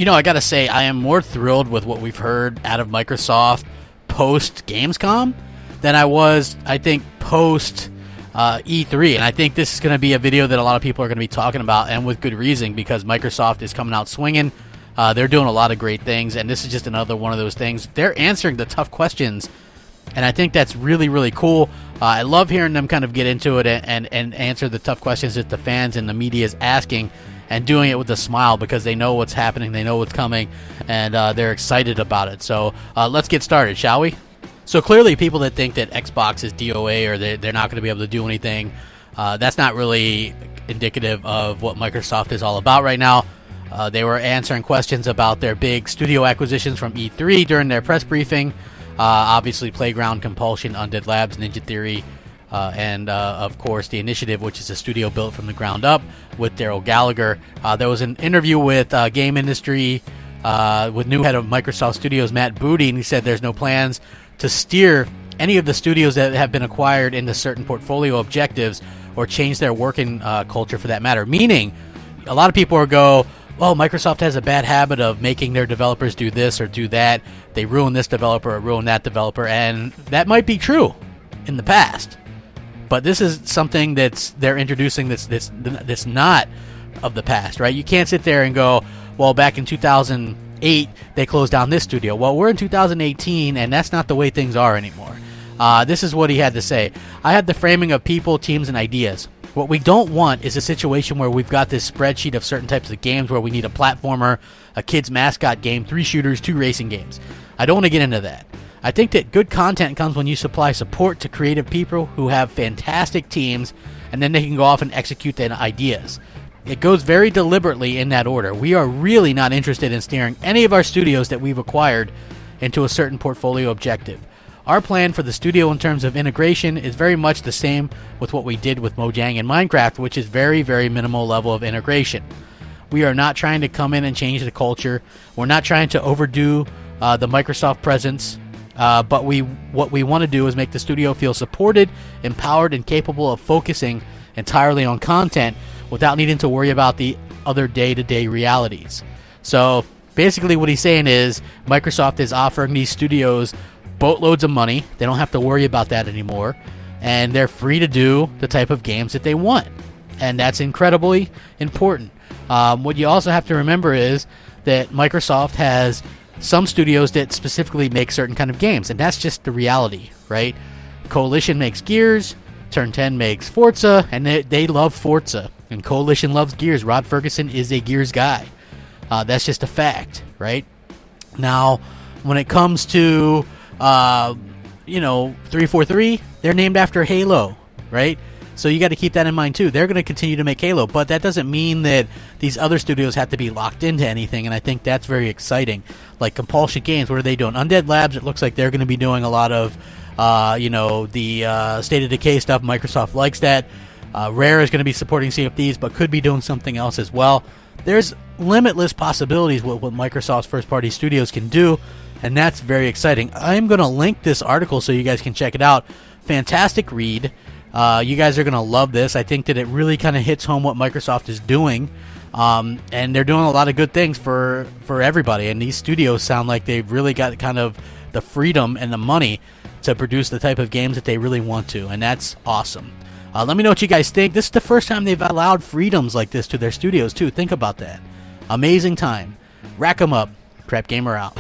You know, I gotta say, I am more thrilled with what we've heard out of Microsoft post Gamescom than I was, I think, post E3. And I think this is going to be a video that a lot of people are going to be talking about, and with good reason, because Microsoft is coming out swinging. They're doing a lot of great things, and this is just another one of those things. They're answering the tough questions, and I think that's really, really cool. I love hearing them kind of get into it and answer the tough questions that the fans and the media is asking, and doing it with a smile because they know what's happening, they know what's coming, and they're excited about it. So let's get started, shall we? So clearly people that think that Xbox is DOA or they're not going to be able to do anything, that's not really indicative of what Microsoft is all about right now. They were answering questions about their big studio acquisitions from E3 during their press briefing. Obviously Playground, Compulsion, Undead Labs, Ninja Theory, and of course The Initiative, which is a studio built from the ground up with Daryl Gallagher. There was an interview with Game Industry with new head of Microsoft Studios, Matt Booty, and he said there's no plans to steer any of the studios that have been acquired into certain portfolio objectives or change their working culture for that matter. Meaning, a lot of people will go, well, Microsoft has a bad habit of making their developers do this or do that. They ruin this developer or ruin that developer, and that might be true in the past. But this is something they're introducing that's not of the past, right? You can't sit there and go, well, back in 2008, they closed down this studio. Well, we're in 2018, and that's not the way things are anymore. This is what he had to say. I had the framing of people, teams, and ideas. What we don't want is a situation where we've got this spreadsheet of certain types of games where we need a platformer, a kid's mascot game, 3 shooters, 2 racing games. I don't want to get into that. I think that good content comes when you supply support to creative people who have fantastic teams, and then they can go off and execute their ideas. It goes very deliberately in that order. We are really not interested in steering any of our studios that we've acquired into a certain portfolio objective. Our plan for the studio in terms of integration is very much the same with what we did with Mojang and Minecraft, which is very, very minimal level of integration. We are not trying to come in and change the culture. We're not trying to overdo the Microsoft presence, but what we want to do is make the studio feel supported, empowered, and capable of focusing entirely on content without needing to worry about the other day-to-day realities. So basically what he's saying is Microsoft is offering these studios boatloads of money. They don't have to worry about that anymore, and they're free to do the type of games that they want, and that's incredibly important. What you also have to remember is that Microsoft has some studios that specifically make certain kind of games, and that's just the reality, right? Coalition makes Gears, Turn 10 makes Forza, and they love Forza, and Coalition loves Gears. Rod Ferguson is a Gears guy. That's just a fact, right? Now, when it comes to 343, they're named after Halo, right? So you got to keep that in mind too. They're going to continue to make Halo, but that doesn't mean that these other studios have to be locked into anything, and I think that's very exciting. Like Compulsion Games, what are they doing? Undead Labs, it looks like they're going to be doing a lot of the State of Decay stuff. Microsoft likes that. Rare is going to be supporting CFDs, but could be doing something else as well. There's limitless possibilities with what Microsoft's first-party studios can do, and that's very exciting. I'm going to link this article so you guys can check it out. Fantastic read. You guys are going to love this. I think that it really kind of hits home what Microsoft is doing, and they're doing a lot of good things for everybody, and these studios sound like they've really got kind of the freedom and the money to produce the type of games that they really want to, and that's awesome. Let me know what you guys think. This is the first time they've allowed freedoms like this to their studios, too. Think about that. Amazing time. Rack 'em up. Crapgamer out.